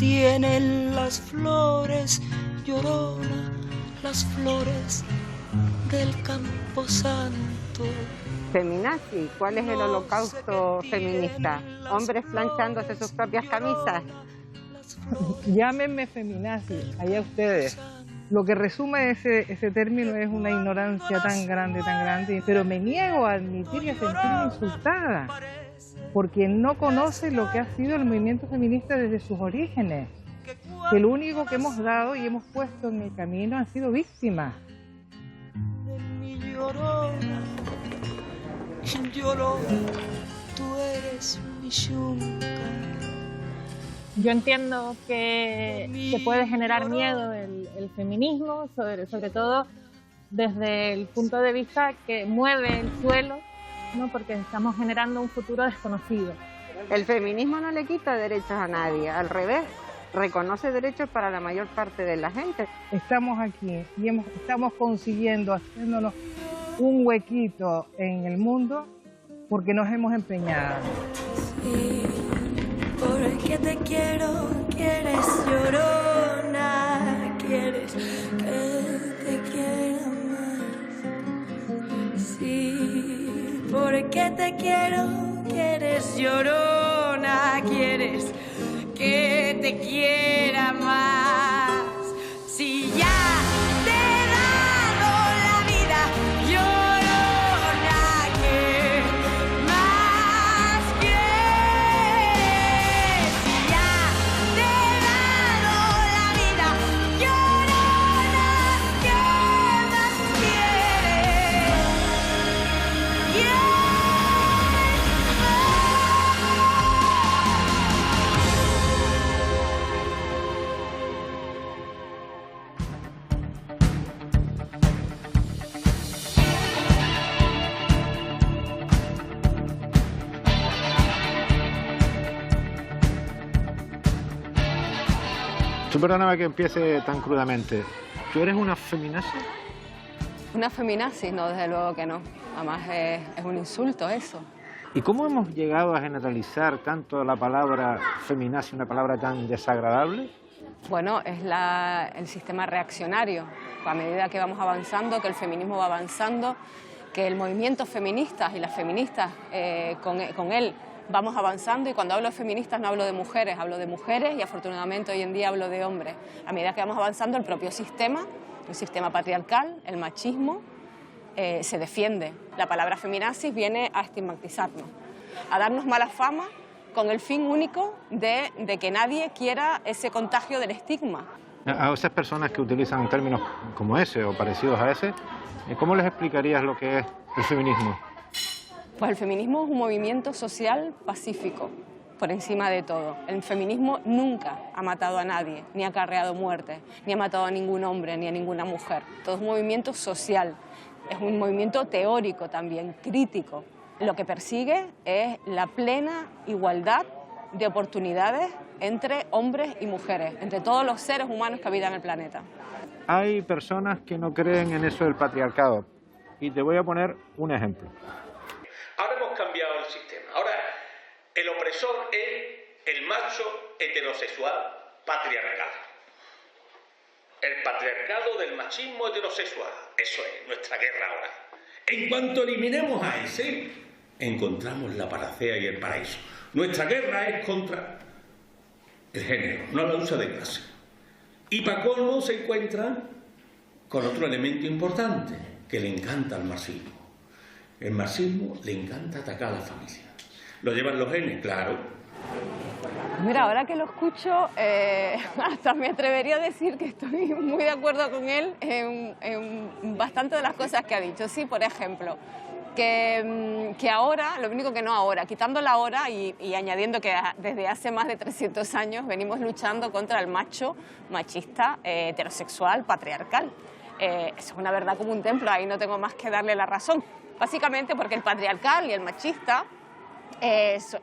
tienen las flores, llorona, las flores del Camposanto. Feminazi, ¿cuál es el holocausto feminista? ¿Hombres planchándose sus propias camisas? Llámenme feminazi, allá ustedes. Lo que resume ese término es una ignorancia tan grande, pero me niego a admitir y a sentirme insultada, porque no conoce lo que ha sido el movimiento feminista desde sus orígenes, que lo único que hemos dado y hemos puesto en el camino han sido víctimas. Llorona, tú eres mi yunca. Yo entiendo que puede generar miedo el feminismo, sobre todo desde el punto de vista que mueve el suelo, ¿no? Porque estamos generando un futuro desconocido. El feminismo no le quita derechos a nadie, al revés, reconoce derechos para la mayor parte de la gente. Estamos aquí y estamos consiguiendo, haciéndonos un huequito en el mundo porque nos hemos empeñado. Sí, porque te quiero, quieres llorona, quieres que te quiera más. Sí, porque te quiero, quieres llorona, quieres que te quiera más. Si ya te he dado la vida, llorona, ¿qué más quieres? Si ya te he dado la vida, llorona, ¿qué más quieres? Tú perdóname que empiece tan crudamente. ¿Tú eres una feminazi? Una feminazi, no, desde luego que no. Además es un insulto eso. ¿Y cómo hemos llegado a generalizar tanto la palabra feminazi, una palabra tan desagradable? Bueno, es el sistema reaccionario. A medida que vamos avanzando, que el feminismo va avanzando, que el movimiento feminista y las feministas con él vamos avanzando, y cuando hablo de feministas no hablo de mujeres y afortunadamente hoy en día hablo de hombres. A medida que vamos avanzando, el propio sistema, el sistema patriarcal, el machismo, se defiende. La palabra feminazis viene a estigmatizarnos, a darnos mala fama con el fin único de que nadie quiera ese contagio del estigma. A esas personas que utilizan términos como ese o parecidos a ese, ¿cómo les explicarías lo que es el feminismo? Pues el feminismo es un movimiento social pacífico, por encima de todo. El feminismo nunca ha matado a nadie, ni ha acarreado muerte, ni ha matado a ningún hombre, ni a ninguna mujer. Todo es un movimiento social, es un movimiento teórico también, crítico. Lo que persigue es la plena igualdad de oportunidades entre hombres y mujeres, entre todos los seres humanos que habitan el planeta. Hay personas que no creen en eso del patriarcado, y te voy a poner un ejemplo. Ahora hemos cambiado el sistema. Ahora el opresor es el macho heterosexual patriarcal. El patriarcado del machismo heterosexual. Eso es nuestra guerra ahora. En cuanto eliminemos a ese, encontramos la panacea y el paraíso. Nuestra guerra es contra el género, no la lucha de clase. Y para colmo se encuentra con otro elemento importante que le encanta al marxismo. El marxismo le encanta atacar a la familia. ¿Lo llevan los genes? Claro. Mira, ahora que lo escucho, hasta me atrevería a decir que estoy muy de acuerdo con él en bastante de las cosas que ha dicho. Sí, por ejemplo, que ahora, lo único que no ahora, quitando la hora y añadiendo que desde hace más de 300 años venimos luchando contra el macho machista, heterosexual, patriarcal. Eso es una verdad como un templo, ahí no tengo más que darle la razón. Básicamente porque el patriarcal y el machista es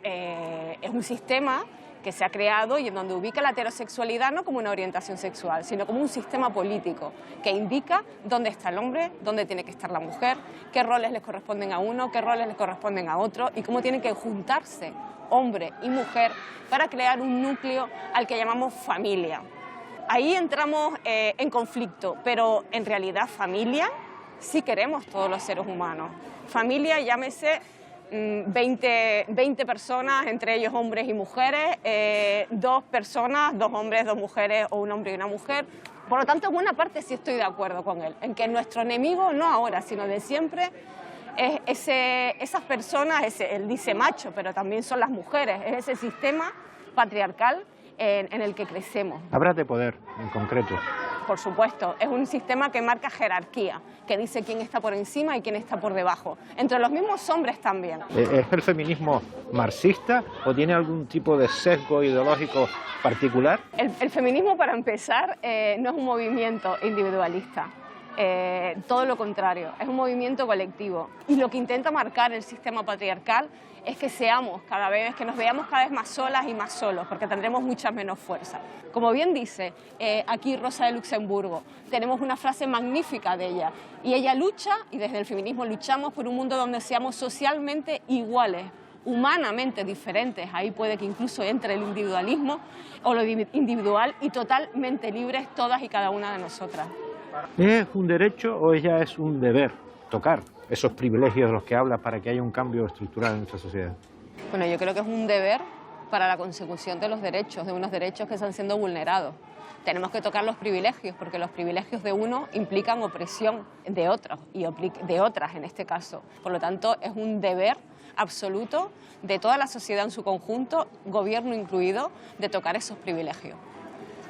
un sistema que se ha creado y en donde ubica la heterosexualidad no como una orientación sexual, sino como un sistema político que indica dónde está el hombre, dónde tiene que estar la mujer, qué roles les corresponden a uno, qué roles les corresponden a otro y cómo tienen que juntarse hombre y mujer para crear un núcleo al que llamamos familia. Ahí entramos en conflicto, pero en realidad familia sí queremos todos los seres humanos. Familia, llámese 20 personas, entre ellos hombres y mujeres, 2 personas, 2 hombres, 2 mujeres o un hombre y una mujer. Por lo tanto, en una parte sí estoy de acuerdo con él, en que nuestro enemigo, no ahora, sino de siempre, es esas personas, él dice macho, pero también son las mujeres, es ese sistema patriarcal en el que crecemos. Hablas de poder, en concreto. Por supuesto, es un sistema que marca jerarquía, que dice quién está por encima y quién está por debajo. Entre los mismos hombres también. ¿Es el feminismo marxista o tiene algún tipo de sesgo ideológico particular? El feminismo, para empezar, no es un movimiento individualista. Todo lo contrario, es un movimiento colectivo. Y lo que intenta marcar el sistema patriarcal es que que nos veamos cada vez más solas y más solos, porque tendremos mucha menos fuerza. Como bien dice aquí Rosa de Luxemburgo, tenemos una frase magnífica de ella, y ella lucha, y desde el feminismo luchamos por un mundo donde seamos socialmente iguales, humanamente diferentes, ahí puede que incluso entre el individualismo o lo individual, y totalmente libres todas y cada una de nosotras. ¿Es un derecho o ya es un deber tocar esos privilegios de los que habla para que haya un cambio estructural en nuestra sociedad? Bueno, yo creo que es un deber para la consecución de los derechos, de unos derechos que están siendo vulnerados. Tenemos que tocar los privilegios, porque los privilegios de uno implican opresión de otros, y de otras en este caso. Por lo tanto, es un deber absoluto de toda la sociedad en su conjunto, gobierno incluido, de tocar esos privilegios.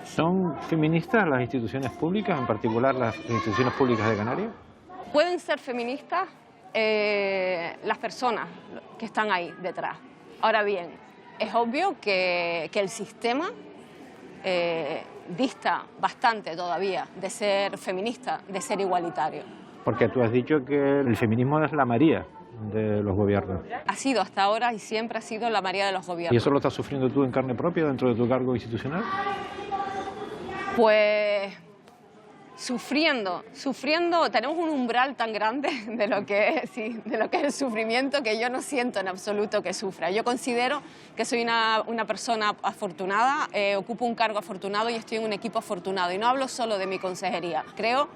¿Son feministas las instituciones públicas, en particular las instituciones públicas de Canarias? Pueden ser feministas las personas que están ahí detrás. Ahora bien, es obvio que el sistema dista bastante todavía de ser feminista, de ser igualitario. Porque tú has dicho que el feminismo es la María de los gobiernos. Ha sido hasta ahora y siempre ha sido la María de los gobiernos. ¿Y eso lo estás sufriendo tú en carne propia dentro de tu cargo institucional? Pues sufriendo, tenemos un umbral tan grande de lo que es el sufrimiento, que yo no siento en absoluto que sufra. Yo considero que soy una persona afortunada, ocupo un cargo afortunado y estoy en un equipo afortunado. Y no hablo solo de mi consejería. Creo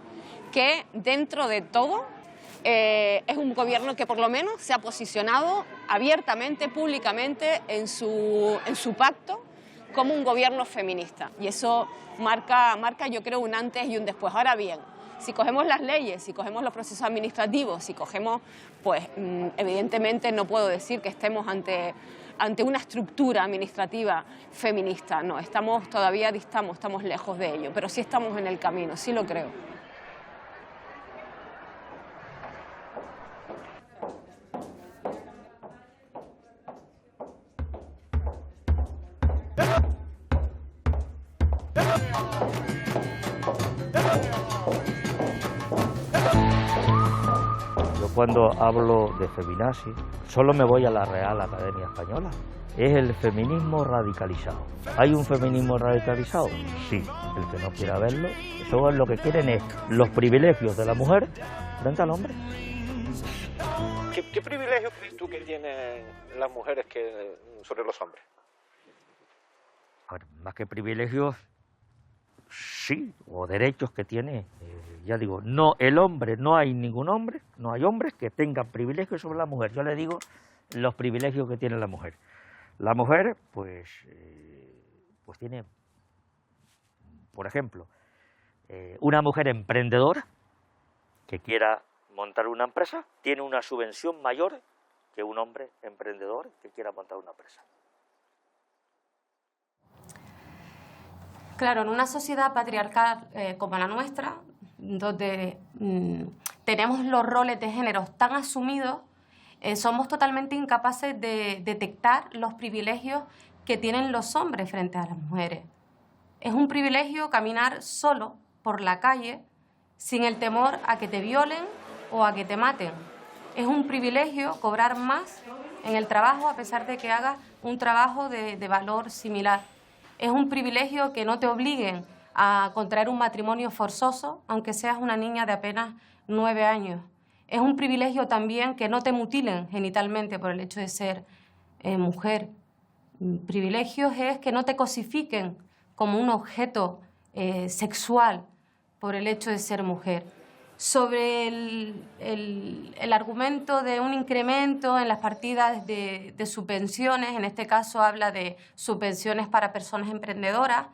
que dentro de todo es un gobierno que por lo menos se ha posicionado abiertamente, públicamente, en su pacto como un gobierno feminista, y eso marca yo creo un antes y un después. Ahora bien, si cogemos las leyes, si cogemos los procesos administrativos, si cogemos, pues evidentemente no puedo decir que estemos ante una estructura administrativa feminista, no, todavía distamos, estamos lejos de ello, pero sí estamos en el camino, sí lo creo. Cuando hablo de feminazi, solo me voy a la Real Academia Española. Es el feminismo radicalizado. ¿Hay un feminismo radicalizado? Sí. El que no quiera verlo, eso es lo que quieren, es los privilegios de la mujer frente al hombre. ¿Qué privilegios crees tú que tienen las mujeres sobre los hombres? A ver, más que privilegios, sí, o derechos que tiene. Ya digo, no, el hombre, no hay ningún hombre, no hay hombres que tengan privilegios sobre la mujer. Yo le digo los privilegios que tiene la mujer. La mujer, pues tiene, por ejemplo, una mujer emprendedora que quiera montar una empresa, tiene una subvención mayor que un hombre emprendedor que quiera montar una empresa. Claro, en una sociedad patriarcal como la nuestra, donde tenemos los roles de género tan asumidos, somos totalmente incapaces de detectar los privilegios que tienen los hombres frente a las mujeres. Es un privilegio caminar solo por la calle sin el temor a que te violen o a que te maten. Es un privilegio cobrar más en el trabajo a pesar de que hagas un trabajo de valor similar. Es un privilegio que no te obliguen a contraer un matrimonio forzoso, aunque seas una niña de apenas 9 años. Es un privilegio también que no te mutilen genitalmente por el hecho de ser mujer. Privilegios es que no te cosifiquen como un objeto sexual por el hecho de ser mujer. Sobre el argumento de un incremento en las partidas de subvenciones, en este caso habla de subvenciones para personas emprendedoras,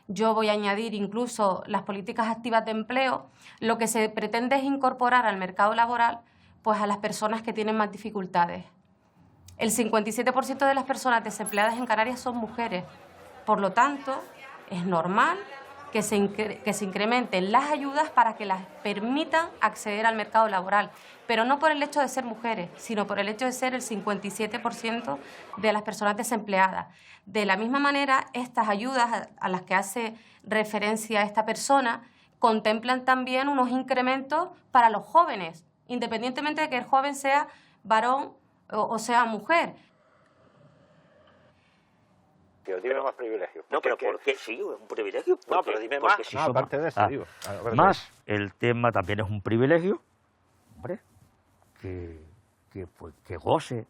yo voy a añadir incluso las políticas activas de empleo. Lo que se pretende es incorporar al mercado laboral pues, a las personas que tienen más dificultades. El 57% de las personas desempleadas en Canarias son mujeres. Por lo tanto, es normal que se incrementen las ayudas para que las permitan acceder al mercado laboral, pero no por el hecho de ser mujeres, sino por el hecho de ser el 57% de las personas desempleadas. De la misma manera, estas ayudas a las que hace referencia esta persona contemplan también unos incrementos para los jóvenes, independientemente de que el joven sea varón o sea mujer. Dime más privilegios. No, pero ¿por qué? Sí, es un privilegio. No, pero dime más. Si no, aparte de eso, digo. Más, el tema también es un privilegio, hombre, que goce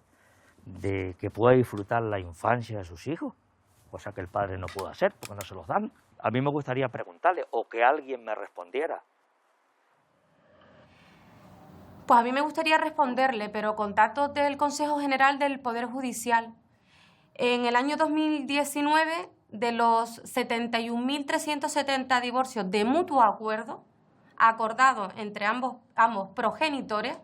de que pueda disfrutar la infancia de sus hijos, cosa que el padre no puede hacer porque no se los dan. A mí me gustaría preguntarle o que alguien me respondiera. Pues a mí me gustaría responderle, pero con datos del Consejo General del Poder Judicial. En el año 2019, de los 71.370 divorcios de mutuo acuerdo acordados entre ambos progenitores,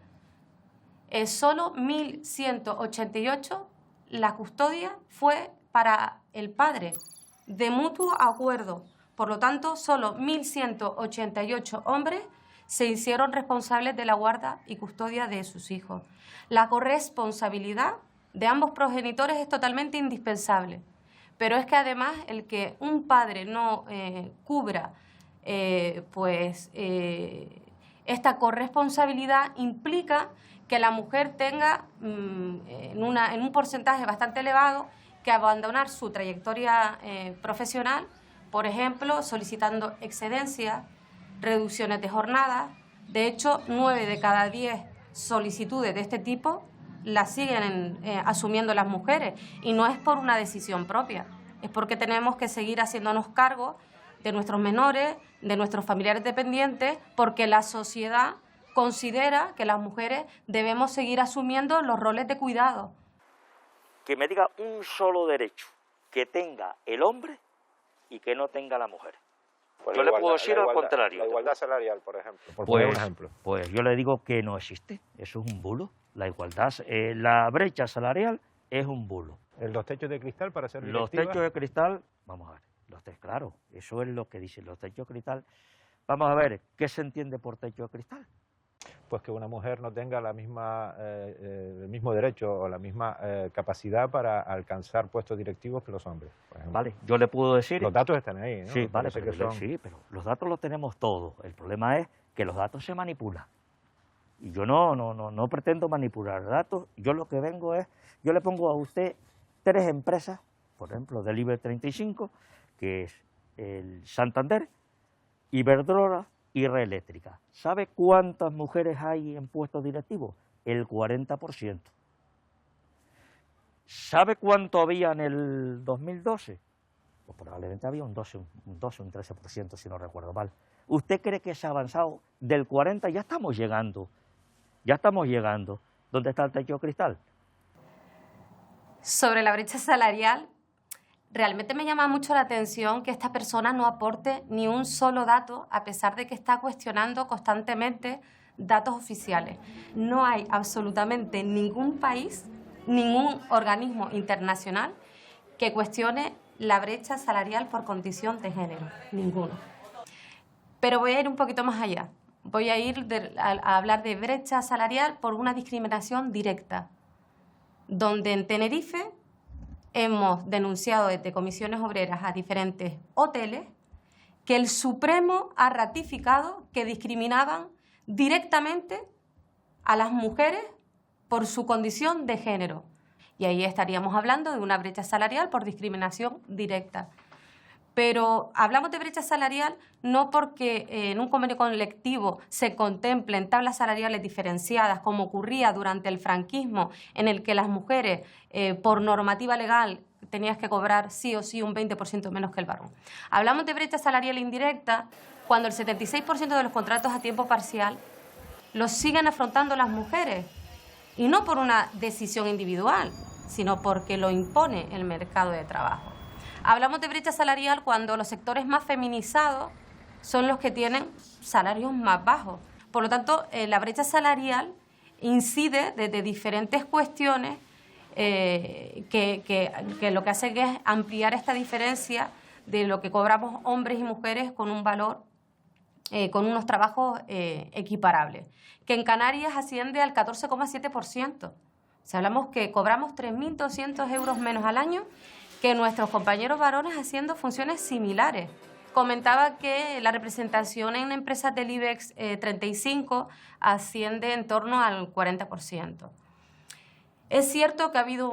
solo 1.188 la custodia fue para el padre, de mutuo acuerdo. Por lo tanto, solo 1.188 hombres se hicieron responsables de la guarda y custodia de sus hijos. La corresponsabilidad de ambos progenitores es totalmente indispensable, pero es que además el que un padre no cubra esta corresponsabilidad implica que la mujer tenga en un porcentaje bastante elevado que abandonar su trayectoria profesional, por ejemplo, solicitando excedencias, reducciones de jornada. De hecho, 9 de cada 10 solicitudes de este tipo las siguen asumiendo las mujeres, y no es por una decisión propia, es porque tenemos que seguir haciéndonos cargo de nuestros menores, de nuestros familiares dependientes, porque la sociedad considera que las mujeres debemos seguir asumiendo los roles de cuidado. Que me diga un solo derecho que tenga el hombre y que no tenga la mujer. Pues yo le puedo decir al contrario. La igualdad salarial, por ejemplo. Por poner un ejemplo. Pues yo le digo que no existe. Eso es un bulo. La igualdad, la brecha salarial es un bulo. Los techos de cristal para ser Los techos de cristal, vamos a ver, claro, eso es lo que dicen los techos de cristal. Vamos a ver, ¿qué se entiende por techo de cristal? Pues que una mujer no tenga el mismo derecho o la misma capacidad para alcanzar puestos directivos que los hombres, por ejemplo. Vale, yo le puedo decir... Los datos están ahí, ¿no? Sí, vale, sí, pero los datos los tenemos todos. El problema es que los datos se manipulan. Y yo no pretendo manipular datos. Yo lo que vengo es... Yo le pongo a usted 3 empresas, por ejemplo, del IBEX 35, que es el Santander, Iberdrola y Red Eléctrica. ¿Sabe cuántas mujeres hay en puestos directivos? El 40%. ¿Sabe cuánto había en el 2012? Pues probablemente había un 12, un 13%, si no recuerdo mal. ¿Usted cree que se ha avanzado del 40%? Ya estamos llegando. ¿Dónde está el techo de cristal? Sobre la brecha salarial, realmente me llama mucho la atención que esta persona no aporte ni un solo dato, a pesar de que está cuestionando constantemente datos oficiales. No hay absolutamente ningún país, ningún organismo internacional que cuestione la brecha salarial por condición de género, ninguno. Pero voy a ir un poquito más allá. Voy a ir a hablar de brecha salarial por una discriminación directa, donde en Tenerife hemos denunciado desde comisiones obreras a diferentes hoteles que el Supremo ha ratificado que discriminaban directamente a las mujeres por su condición de género. Y ahí estaríamos hablando de una brecha salarial por discriminación directa. Pero hablamos de brecha salarial no porque en un convenio colectivo se contemplen tablas salariales diferenciadas, como ocurría durante el franquismo, en el que las mujeres, por normativa legal, tenías que cobrar sí o sí un 20% menos que el varón. Hablamos de brecha salarial indirecta cuando el 76% de los contratos a tiempo parcial los siguen afrontando las mujeres, y no por una decisión individual, sino porque lo impone el mercado de trabajo. Hablamos de brecha salarial cuando los sectores más feminizados son los que tienen salarios más bajos. Por lo tanto, la brecha salarial incide desde diferentes cuestiones que lo que hace es ampliar esta diferencia de lo que cobramos hombres y mujeres con un valor, con unos trabajos equiparables, que en Canarias asciende al 14,7%. Si hablamos que cobramos 3.200 euros menos al año que nuestros compañeros varones haciendo funciones similares. Comentaba que la representación en empresas del IBEX 35 asciende en torno al 40%. Es cierto que ha habido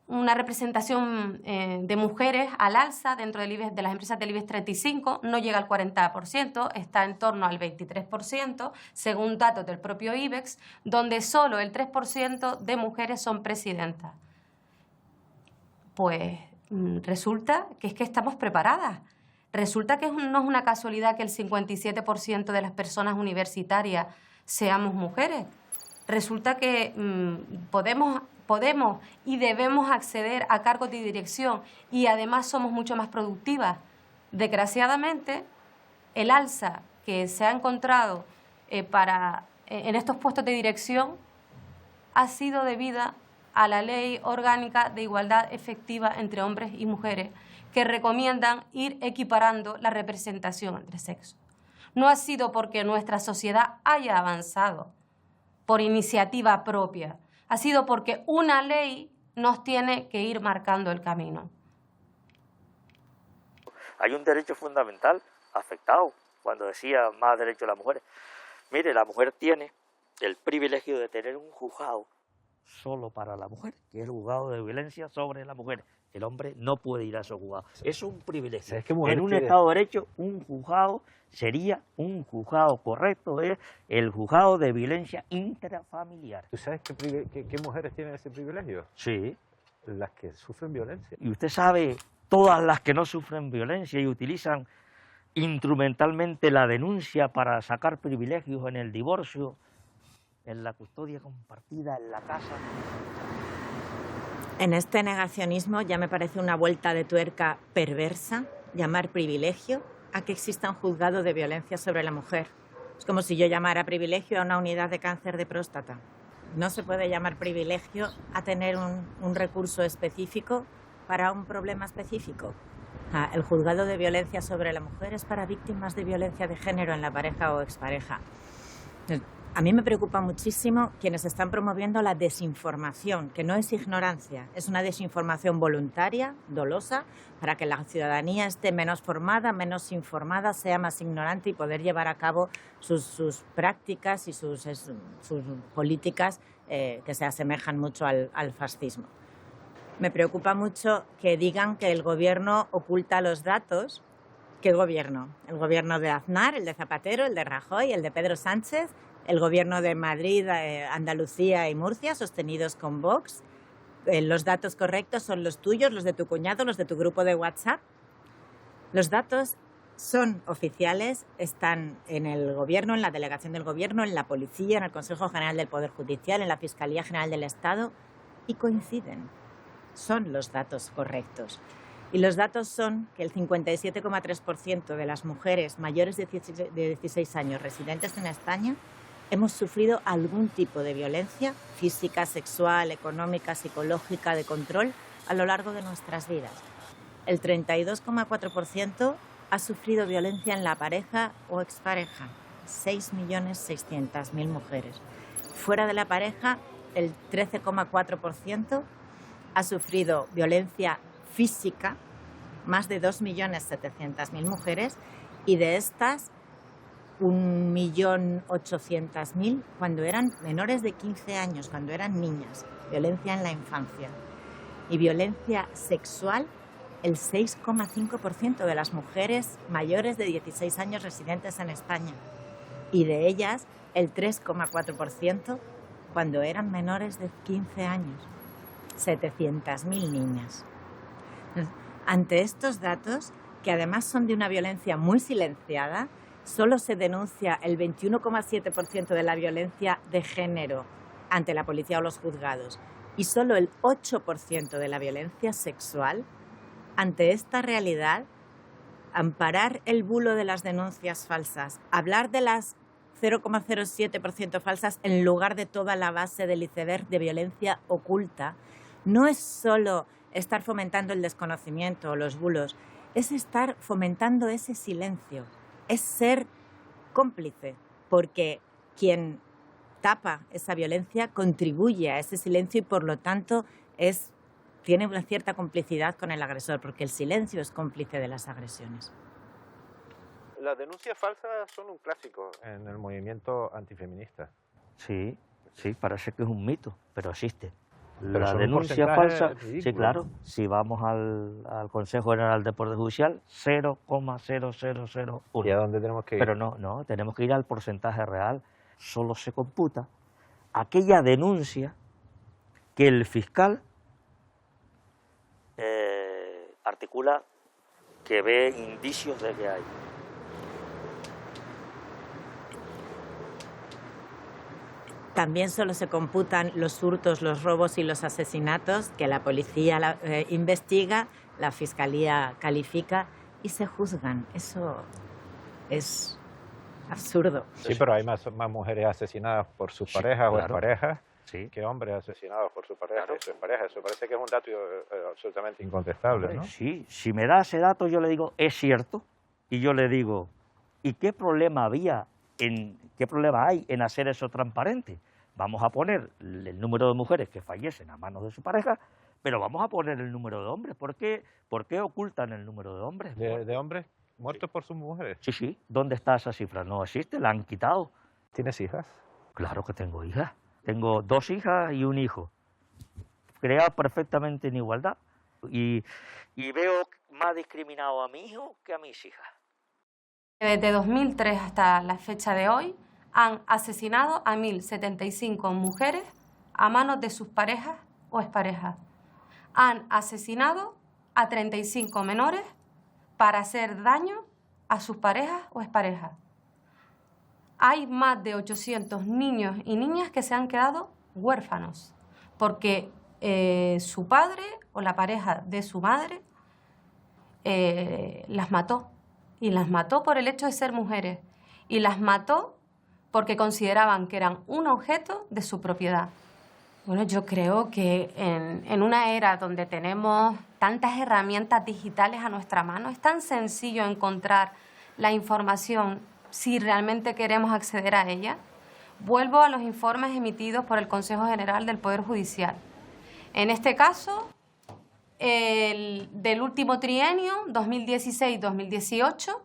una representación de mujeres al alza dentro del IBEX, de las empresas del IBEX 35, no llega al 40%, está en torno al 23%, según datos del propio IBEX, donde solo el 3% de mujeres son presidentas. Pues resulta que es que estamos preparadas. Resulta que no es una casualidad que el 57% de las personas universitarias seamos mujeres. Resulta que podemos y debemos acceder a cargos de dirección y además somos mucho más productivas. Desgraciadamente, el alza que se ha encontrado en estos puestos de dirección ha sido debida a la Ley Orgánica de Igualdad Efectiva entre Hombres y Mujeres, que recomiendan ir equiparando la representación entre sexos. No ha sido porque nuestra sociedad haya avanzado por iniciativa propia, ha sido porque una ley nos tiene que ir marcando el camino. Hay un derecho fundamental afectado cuando decía más derecho de las mujeres. Mire, la mujer tiene el privilegio de tener un juzgado solo para la mujer, que es el juzgado de violencia sobre la mujer. El hombre no puede ir a esos juzgados. Eso es un privilegio. En un Estado de Derecho, un juzgado sería un juzgado correcto, es el juzgado de violencia intrafamiliar. ¿Tú sabes qué mujeres tienen ese privilegio? Sí. Las que sufren violencia. Y usted sabe, todas las que no sufren violencia y utilizan instrumentalmente la denuncia para sacar privilegios en el divorcio, en la custodia compartida, en la casa. En este negacionismo ya me parece una vuelta de tuerca perversa llamar privilegio a que exista un juzgado de violencia sobre la mujer. Es como si yo llamara privilegio a una unidad de cáncer de próstata. No se puede llamar privilegio a tener un recurso específico para un problema específico. El juzgado de violencia sobre la mujer es para víctimas de violencia de género en la pareja o expareja. A mí me preocupa muchísimo quienes están promoviendo la desinformación, que no es ignorancia, es una desinformación voluntaria, dolosa, para que la ciudadanía esté menos formada, menos informada, sea más ignorante y poder llevar a cabo sus prácticas y sus políticas que se asemejan mucho al fascismo. Me preocupa mucho que digan que el gobierno oculta los datos. ¿Qué gobierno? El gobierno de Aznar, el de Zapatero, el de Rajoy, el de Pedro Sánchez, el gobierno de Madrid, Andalucía y Murcia, sostenidos con Vox. Los datos correctos son los tuyos, los de tu cuñado, los de tu grupo de WhatsApp. Los datos son oficiales, están en el gobierno, en la delegación del gobierno, en la policía, en el Consejo General del Poder Judicial, en la Fiscalía General del Estado y coinciden. Son los datos correctos. Y los datos son que el 57,3% de las mujeres mayores de 16 años residentes en España hemos sufrido algún tipo de violencia física, sexual, económica, psicológica, de control a lo largo de nuestras vidas. El 32,4% ha sufrido violencia en la pareja o expareja, 6.600.000 mujeres. Fuera de la pareja, el 13,4% ha sufrido violencia física, más de 2.700.000 mujeres, y de estas 1.800.000 cuando eran menores de 15 años, cuando eran niñas. violencia en la infancia. Y violencia sexual, el 6,5% de las mujeres mayores de 16 años residentes en España. Y de ellas, el 3,4% cuando eran menores de 15 años. 700.000 niñas. Ante estos datos, que además son de una violencia muy silenciada, solo se denuncia el 21,7% de la violencia de género ante la policía o los juzgados y solo el 8% de la violencia sexual. Ante esta realidad, amparar el bulo de las denuncias falsas, hablar de las 0,07% falsas en lugar de toda la base del iceberg de violencia oculta, no es solo estar fomentando el desconocimiento o los bulos, es estar fomentando ese silencio, es ser cómplice, porque quien tapa esa violencia contribuye a ese silencio y por lo tanto tiene una cierta complicidad con el agresor, porque el silencio es cómplice de las agresiones. Las denuncias falsas son un clásico en el movimiento antifeminista. Sí, parece que es un mito, pero existe. Pero La son un denuncia porcentaje falsa, ridículo. sí, claro, si vamos al Consejo General del Poder Judicial, 0,0001. ¿Y a dónde tenemos que ir? Pero no, tenemos que ir al porcentaje real. Solo se computa aquella denuncia que el fiscal articula que ve indicios de que hay. También solo se computan los hurtos, los robos y los asesinatos que la policía investiga, la fiscalía califica y se juzgan. Eso es absurdo. Sí, pero hay más mujeres asesinadas por sus parejas o exparejas que hombres asesinados por sus parejas y sus parejas. Eso parece que es un dato absolutamente incontestable, ¿no? Sí, si me da ese dato yo le digo, es cierto, y yo le digo, ¿y qué problema hay en hacer eso transparente? Vamos a poner el número de mujeres que fallecen a manos de su pareja, pero vamos a poner el número de hombres. ¿Por qué ocultan el número de hombres? ¿De hombres muertos por sus mujeres? Sí. ¿Dónde está esa cifra? No existe, la han quitado. ¿Tienes hijas? Claro que tengo hijas. Tengo 2 hijas y un hijo, creados perfectamente en igualdad. Y veo más discriminado a mi hijo que a mis hijas. Desde 2003 hasta la fecha de hoy, han asesinado a 1.075 mujeres a manos de sus parejas o exparejas. Han asesinado a 35 menores para hacer daño a sus parejas o exparejas. Hay más de 800 niños y niñas que se han quedado huérfanos porque su padre o la pareja de su madre las mató. Y las mató por el hecho de ser mujeres. Y las mató porque consideraban que eran un objeto de su propiedad. Bueno, yo creo que en una era donde tenemos tantas herramientas digitales a nuestra mano, es tan sencillo encontrar la información si realmente queremos acceder a ella. Vuelvo a los informes emitidos por el Consejo General del Poder Judicial. En este caso, del último trienio, 2016-2018,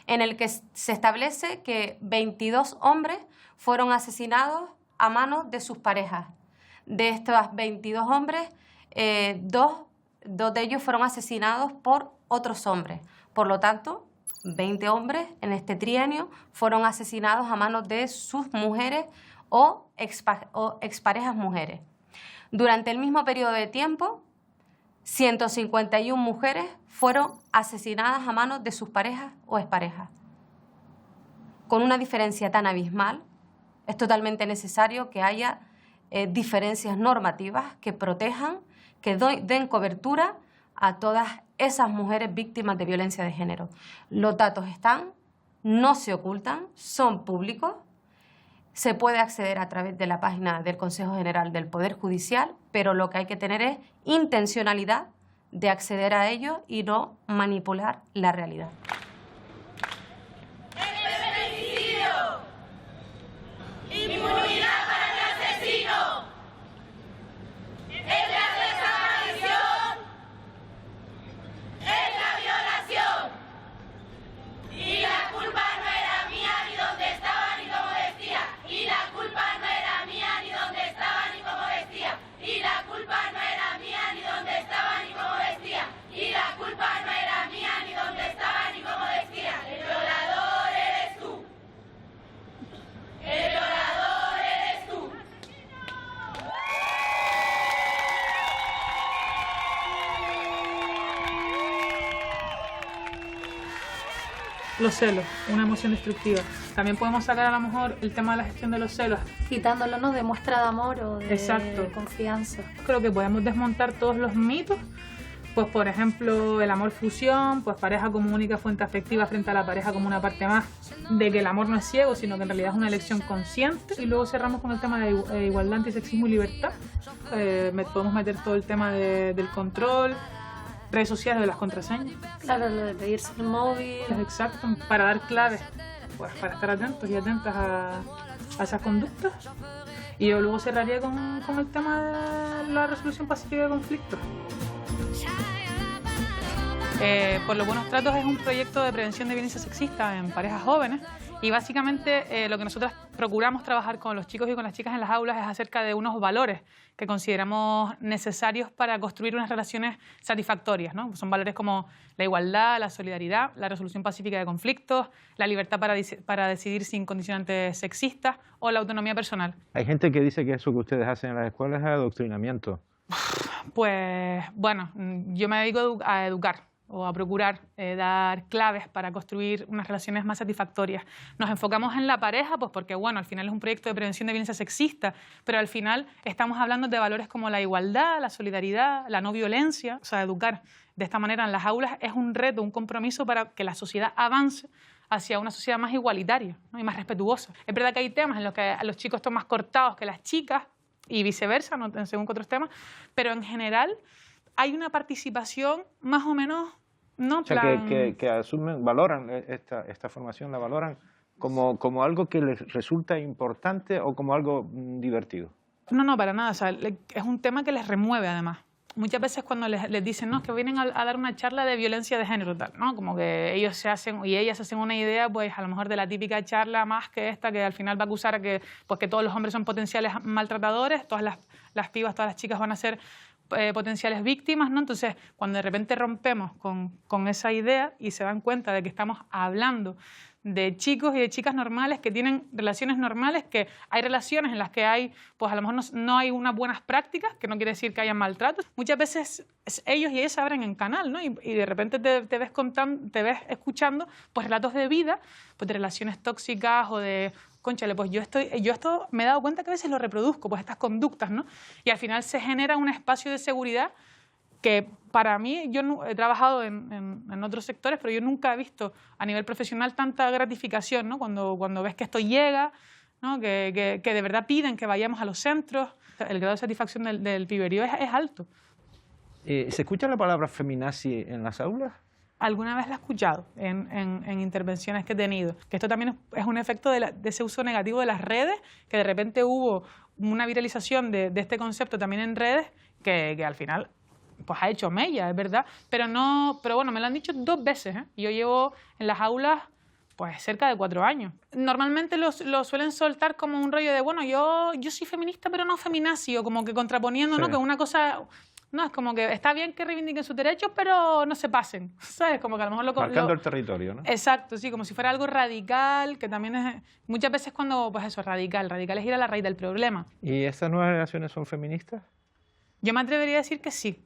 en el que se establece que 22 hombres fueron asesinados a manos de sus parejas. De estos 22 hombres, dos de ellos fueron asesinados por otros hombres. Por lo tanto, 20 hombres en este trienio fueron asesinados a manos de sus mujeres o exparejas mujeres. Durante el mismo periodo de tiempo, 151 mujeres fueron asesinadas a manos de sus parejas o exparejas. Con una diferencia tan abismal, es totalmente necesario que haya diferencias normativas que protejan, que den cobertura a todas esas mujeres víctimas de violencia de género. Los datos están, no se ocultan, son públicos. Se puede acceder a través de la página del Consejo General del Poder Judicial, pero lo que hay que tener es intencionalidad de acceder a ello y no manipular la realidad. Inmunidad para el asesino. Es la desaparición. Es la violación. Y la culpa no era mía ni dónde estaba ni cómo vestía. Y la culpa no era mía ni dónde estaba ni cómo vestía. Y la los celos, una emoción destructiva. También podemos sacar a lo mejor el tema de la gestión de los celos. Quitándolo, ¿no?, de muestra de amor o de Exacto. confianza. Creo que podemos desmontar todos los mitos. Pues por ejemplo, el amor fusión, pues pareja como única fuente afectiva frente a la pareja como una parte más de que el amor no es ciego, sino que en realidad es una elección consciente. Y luego cerramos con el tema de igualdad, antisexismo y libertad. Podemos meter todo el tema del control, redes sociales, de las contraseñas. Claro, lo de pedirse el móvil. Exacto, para dar claves, pues para estar atentos y atentas a esas conductas. Y yo luego cerraría con el tema de la resolución pacífica de conflictos. Por los buenos tratos es un proyecto de prevención de violencia sexista en parejas jóvenes y básicamente lo que nosotros procuramos trabajar con los chicos y con las chicas en las aulas es acerca de unos valores que consideramos necesarios para construir unas relaciones satisfactorias, ¿no? Son valores como la igualdad, la solidaridad, la resolución pacífica de conflictos, la libertad para decidir sin condicionantes sexistas o la autonomía personal. Hay gente que dice que eso que ustedes hacen en las escuelas es adoctrinamiento. Pues bueno, yo me dedico a educar o a procurar dar claves para construir unas relaciones más satisfactorias. Nos enfocamos en la pareja, pues porque bueno, al final es un proyecto de prevención de violencia sexista, pero al final estamos hablando de valores como la igualdad, la solidaridad, la no violencia. O sea, educar de esta manera en las aulas es un reto, un compromiso para que la sociedad avance hacia una sociedad más igualitaria, ¿no?, y más respetuosa. Es verdad que hay temas en los que a los chicos están más cortados que las chicas y viceversa, ¿no?, según otros temas, pero en general hay una participación más o menos... No, o sea, que asumen, valoran esta formación, la valoran como algo que les resulta importante o como algo divertido. No, para nada. O sea, es un tema que les remueve además. Muchas veces cuando les dicen, no, es que vienen a dar una charla de violencia de género, tal, ¿no? Como que ellos se hacen y ellas se hacen una idea, pues a lo mejor de la típica charla más que esta, que al final va a acusar a que todos los hombres son potenciales maltratadores, todas las pibas, todas las chicas van a ser potenciales víctimas, ¿no? Entonces, cuando de repente rompemos con esa idea y se dan cuenta de que estamos hablando de chicos y de chicas normales que tienen relaciones normales, que hay relaciones en las que hay, pues a lo mejor no hay unas buenas prácticas, que no quiere decir que haya maltratos. Muchas veces ellos y ellas se abren en canal, ¿no? Y de repente te ves escuchando pues relatos de vida, pues de relaciones tóxicas o de... Cónchale, pues yo esto me he dado cuenta que a veces lo reproduzco, pues estas conductas, ¿no? Y al final se genera un espacio de seguridad que para mí, yo he trabajado en otros sectores, pero yo nunca he visto a nivel profesional tanta gratificación, ¿no? Cuando ves que esto llega, ¿no? Que de verdad piden que vayamos a los centros. El grado de satisfacción del piberío es alto. ¿Se escucha la palabra feminazi en las aulas? Alguna vez la he escuchado en intervenciones que he tenido, que esto también es un efecto de ese uso negativo de las redes, que de repente hubo una viralización de este concepto también en redes, que al final pues ha hecho mella, es verdad, pero bueno, me lo han dicho 2 veces, ¿eh? Yo llevo en las aulas pues cerca de 4 años. Normalmente lo suelen soltar como un rollo de, bueno, yo soy feminista pero no feminazi, o como que contraponiendo, sí, ¿no? Que una cosa... No, es como que está bien que reivindiquen sus derechos, pero no se pasen, ¿sabes? Como que a lo mejor marcando el territorio, ¿no? Exacto, sí, como si fuera algo radical, que también es... Muchas veces cuando, pues eso, radical es ir a la raíz del problema. ¿Y estas nuevas generaciones son feministas? Yo me atrevería a decir que sí.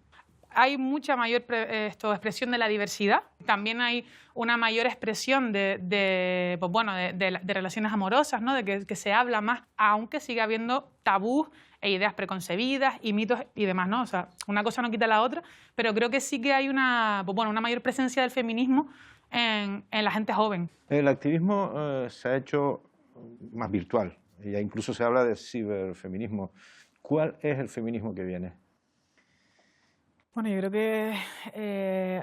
Hay mucha mayor expresión de la diversidad. También hay una mayor expresión de relaciones amorosas, ¿no? De que se habla más, aunque sigue habiendo tabús e ideas preconcebidas y mitos y demás, ¿no? O sea, una cosa no quita la otra, pero creo que sí que hay una mayor presencia del feminismo en la gente joven. El activismo se ha hecho más virtual, ya incluso se habla de ciberfeminismo. ¿Cuál es el feminismo que viene? Bueno, yo creo que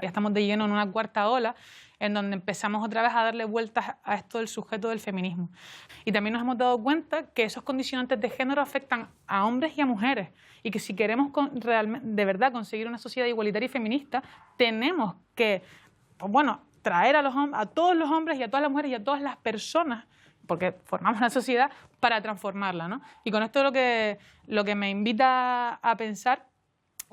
ya estamos de lleno en una cuarta ola en donde empezamos otra vez a darle vueltas a esto del sujeto del feminismo. Y también nos hemos dado cuenta que esos condicionantes de género afectan a hombres y a mujeres y que si queremos de verdad conseguir una sociedad igualitaria y feminista, tenemos que, pues bueno, traer a todos los hombres y a todas las mujeres y a todas las personas, porque formamos una sociedad, para transformarla, ¿no? Y con esto lo que me invita a pensar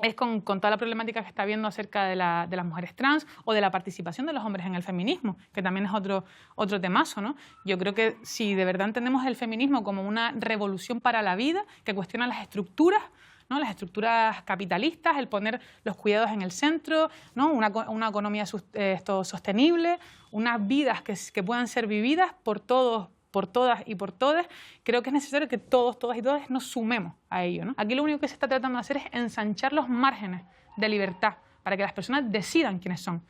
es con toda la problemática que está habiendo acerca de las mujeres trans o de la participación de los hombres en el feminismo, que también es otro temazo, ¿no? Yo creo que si de verdad entendemos el feminismo como una revolución para la vida, que cuestiona las estructuras, ¿no? Las estructuras capitalistas, el poner los cuidados en el centro, ¿no? Una economía sostenible, unas vidas que puedan ser vividas por todos, por todas y por todes. Creo que es necesario que todos, todas y todos nos sumemos a ello, ¿no? Aquí lo único que se está tratando de hacer es ensanchar los márgenes de libertad para que las personas decidan quiénes son.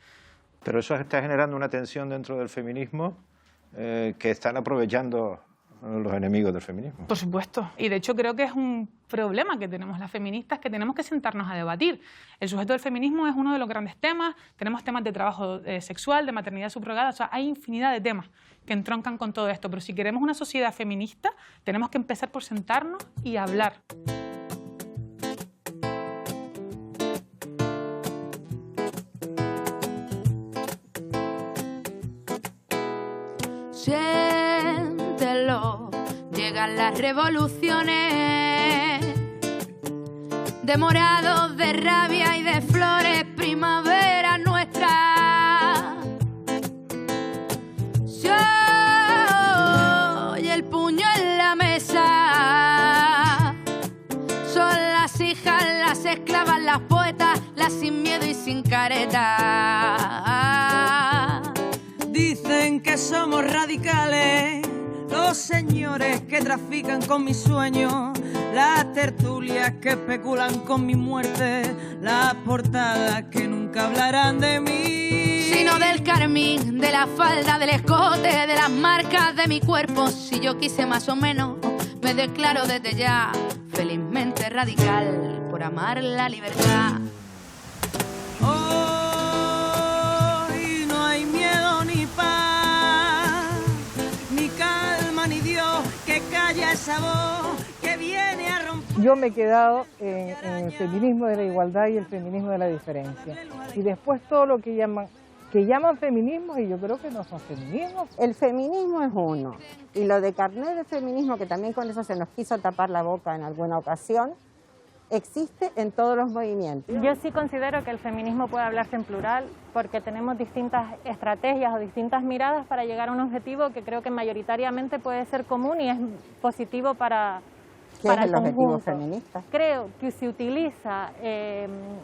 Pero eso está generando una tensión dentro del feminismo que están aprovechando los enemigos del feminismo. Por supuesto. Y de hecho creo que es un problema que tenemos las feministas, que tenemos que sentarnos a debatir. El sujeto del feminismo es uno de los grandes temas. Tenemos temas de trabajo sexual, de maternidad subrogada. O sea, hay infinidad de temas que entroncan con todo esto. Pero si queremos una sociedad feminista, tenemos que empezar por sentarnos y hablar. Siéntelo, llegan las revoluciones, de morados, de rabia y de flores, primavera nuestra. Se oye el puño en la mesa, son las hijas, las esclavas, las poetas, las sin miedo y sin careta. Dicen que somos radicales, los señores que trafican con mis sueños, las tertulias que especulan con mi muerte, las portadas que nunca hablarán de mí, sino del carmín, de la falda, del escote, de las marcas de mi cuerpo. Si yo quise más o menos, me declaro desde ya felizmente radical por amar la libertad. Hoy no hay miedo ni paz, ni calma ni Dios que calla esa voz que viene a romper. Yo me he quedado en el feminismo de la igualdad y el feminismo de la diferencia. Y después todo lo que llaman feminismos, y yo creo que no son feminismos. El feminismo es uno, y lo de carnet de feminismo, que también con eso se nos quiso tapar la boca en alguna ocasión, existe en todos los movimientos. Yo sí considero que el feminismo puede hablarse en plural, porque tenemos distintas estrategias o distintas miradas para llegar a un objetivo que creo que mayoritariamente puede ser común y es positivo para ¿Qué es el objetivo feminista? Creo que se utiliza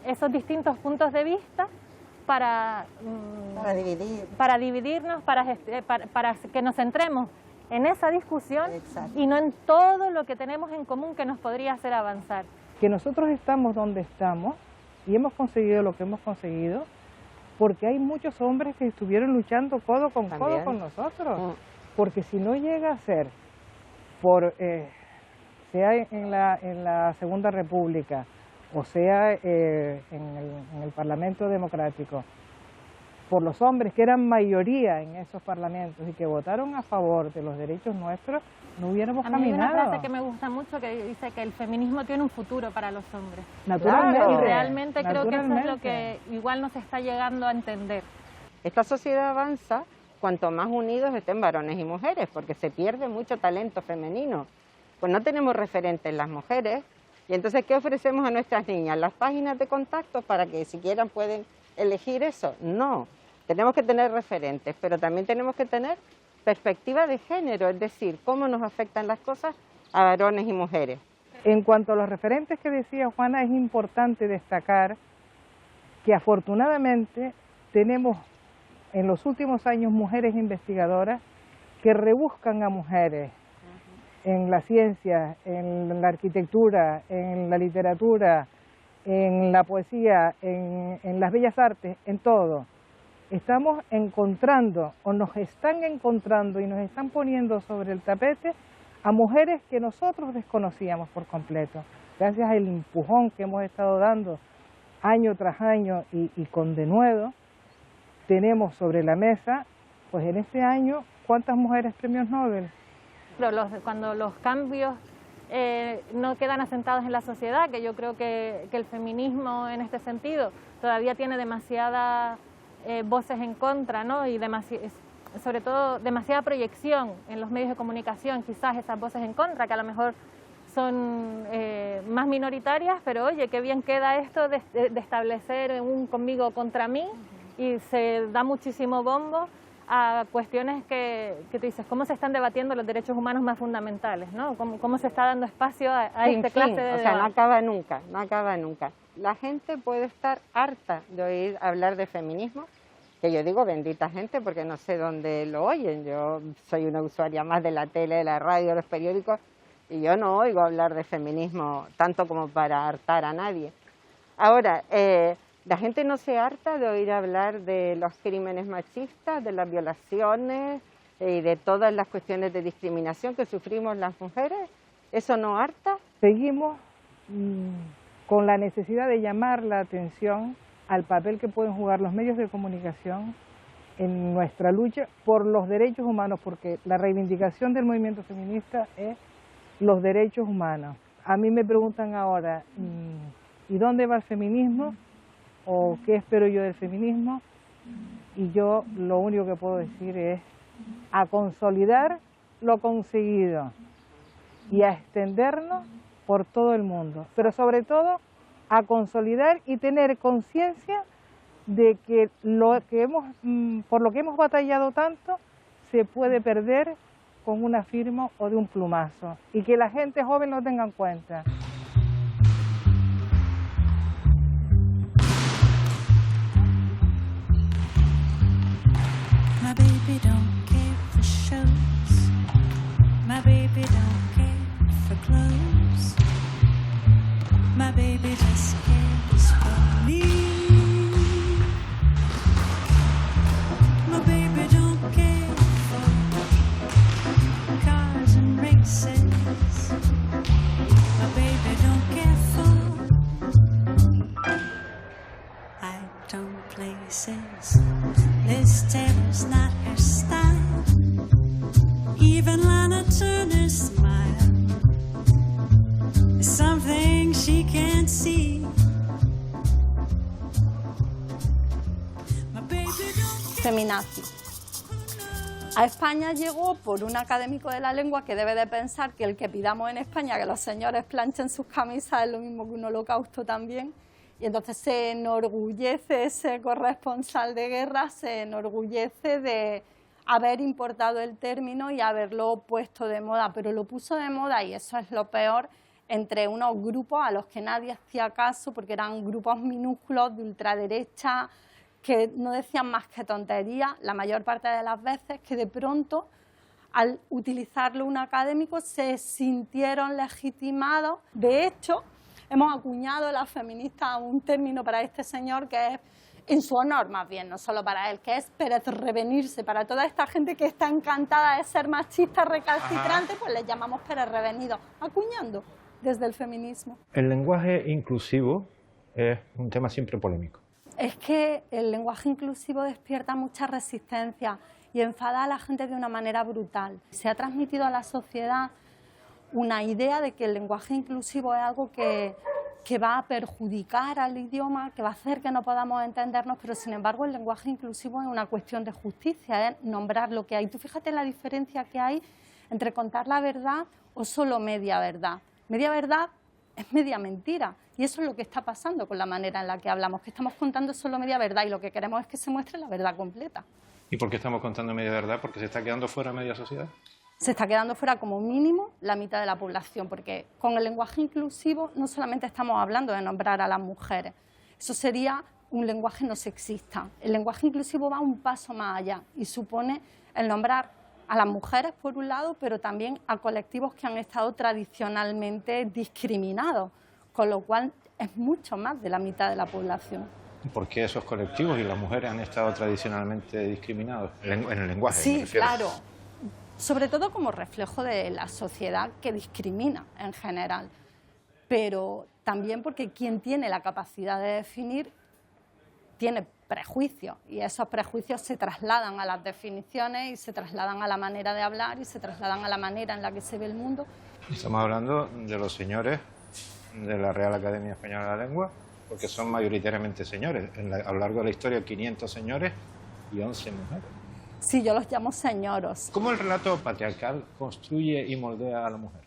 esos distintos puntos de vista para dividirnos, para que nos centremos en esa discusión. Exacto. Y no en todo lo que tenemos en común que nos podría hacer avanzar. Que nosotros estamos donde estamos y hemos conseguido lo que hemos conseguido porque hay muchos hombres que estuvieron luchando codo con codo con nosotros. Porque si no llega a ser sea en la Segunda República o sea en el Parlamento Democrático, por los hombres que eran mayoría en esos parlamentos y que votaron a favor de los derechos nuestros, no hubiéramos caminado. A mí hay una frase que me gusta mucho que dice que el feminismo tiene un futuro para los hombres. Naturalmente. Y realmente creo que eso es lo que igual nos está llegando a entender. Esta sociedad avanza cuanto más unidos estén varones y mujeres, porque se pierde mucho talento femenino. Pues no tenemos referentes las mujeres, y entonces ¿qué ofrecemos a nuestras niñas? Las páginas de contacto para que si quieran pueden elegir eso. No, tenemos que tener referentes, pero también tenemos que tener perspectiva de género, es decir, cómo nos afectan las cosas a varones y mujeres. En cuanto a los referentes que decía Juana, es importante destacar que afortunadamente tenemos en los últimos años mujeres investigadoras que rebuscan a mujeres en la ciencia, en la arquitectura, en la literatura, en la poesía, en las bellas artes, en todo. Estamos encontrando o nos están encontrando y nos están poniendo sobre el tapete a mujeres que nosotros desconocíamos por completo. Gracias al empujón que hemos estado dando año tras año y con denuedo, tenemos sobre la mesa, pues en este año, ¿cuántas mujeres premios Nobel? Cuando los cambios no quedan asentados en la sociedad, que yo creo que el feminismo en este sentido todavía tiene demasiadas voces en contra, ¿no? Y sobre todo demasiada proyección en los medios de comunicación, quizás esas voces en contra, que a lo mejor son más minoritarias, pero oye, qué bien queda esto de establecer un conmigo contra mí, y se da muchísimo bombo a cuestiones que tú dices, cómo se están debatiendo los derechos humanos más fundamentales, ¿no? Cómo se está dando espacio a esta clase de o sea, no debate. acaba nunca, no acaba nunca. La gente puede estar harta de oír hablar de feminismo, que yo digo bendita gente porque no sé dónde lo oyen. Yo soy una usuaria más de la tele, de la radio, de los periódicos, y yo no oigo hablar de feminismo tanto como para hartar a nadie. Ahora, la gente no se harta de oír hablar de los crímenes machistas, de las violaciones y de todas las cuestiones de discriminación que sufrimos las mujeres. ¿Eso no harta? Seguimos con la necesidad de llamar la atención al papel que pueden jugar los medios de comunicación en nuestra lucha por los derechos humanos, porque la reivindicación del movimiento feminista es los derechos humanos. A mí me preguntan ahora, ¿y dónde va el feminismo? ¿O qué espero yo del feminismo? Y yo lo único que puedo decir es a consolidar lo conseguido y a extendernos por todo el mundo, pero sobre todo a consolidar y tener conciencia de que por lo que hemos batallado tanto se puede perder con una firma o de un plumazo, y que la gente joven lo tenga en cuenta. My baby don't care for shows. My baby don't care for clothes. My baby just cares for me. My baby don't care for cars and races. My baby don't care for high-tone places. Liz Taylor's not her style. Even Lana Turner's smile is something she can't see. Feminazi. A España llegó por un académico de la lengua que debe de pensar que el que pidamos en España que los señores planchen sus camisas es lo mismo que un holocausto también. Y entonces se enorgullece ese corresponsal de guerra, se enorgullece de haber importado el término y haberlo puesto de moda, pero lo puso de moda, y eso es lo peor, entre unos grupos a los que nadie hacía caso porque eran grupos minúsculos de ultraderecha que no decían más que tonterías la mayor parte de las veces, que de pronto al utilizarlo un académico se sintieron legitimados. De hecho, hemos acuñado las feministas un término para este señor que es, en su honor más bien, no solo para él, que es Pérez revenirse. Para toda esta gente que está encantada de ser machista recalcitrante, pues les llamamos Pérez revenido, acuñando desde el feminismo. El lenguaje inclusivo es un tema siempre polémico. Es que el lenguaje inclusivo despierta mucha resistencia y enfada a la gente de una manera brutal. Se ha transmitido a la sociedad una idea de que el lenguaje inclusivo es algo que va a perjudicar al idioma, que va a hacer que no podamos entendernos, pero sin embargo el lenguaje inclusivo es una cuestión de justicia, es nombrar lo que hay. Tú fíjate la diferencia que hay entre contar la verdad o solo media verdad. Media verdad es media mentira, y eso es lo que está pasando con la manera en la que hablamos, que estamos contando solo media verdad y lo que queremos es que se muestre la verdad completa. ¿Y por qué estamos contando media verdad? ¿Porque se está quedando fuera media sociedad? Se está quedando fuera como mínimo la mitad de la población, porque con el lenguaje inclusivo no solamente estamos hablando de nombrar a las mujeres, eso sería un lenguaje no sexista. El lenguaje inclusivo va un paso más allá y supone el nombrar a las mujeres por un lado, pero también a colectivos que han estado tradicionalmente discriminados, con lo cual es mucho más de la mitad de la población. ¿Por qué esos colectivos y las mujeres han estado tradicionalmente discriminados en el lenguaje? Sí, claro. Sobre todo como reflejo de la sociedad que discrimina en general, pero también porque quien tiene la capacidad de definir tiene prejuicios, y esos prejuicios se trasladan a las definiciones y se trasladan a la manera de hablar y se trasladan a la manera en la que se ve el mundo. Estamos hablando de los señores de la Real Academia Española de la Lengua, porque son mayoritariamente señores. A lo largo de la historia, 500 señores y 11 mujeres. Sí, yo los llamo señoros. ¿Cómo el relato patriarcal construye y moldea a la mujer?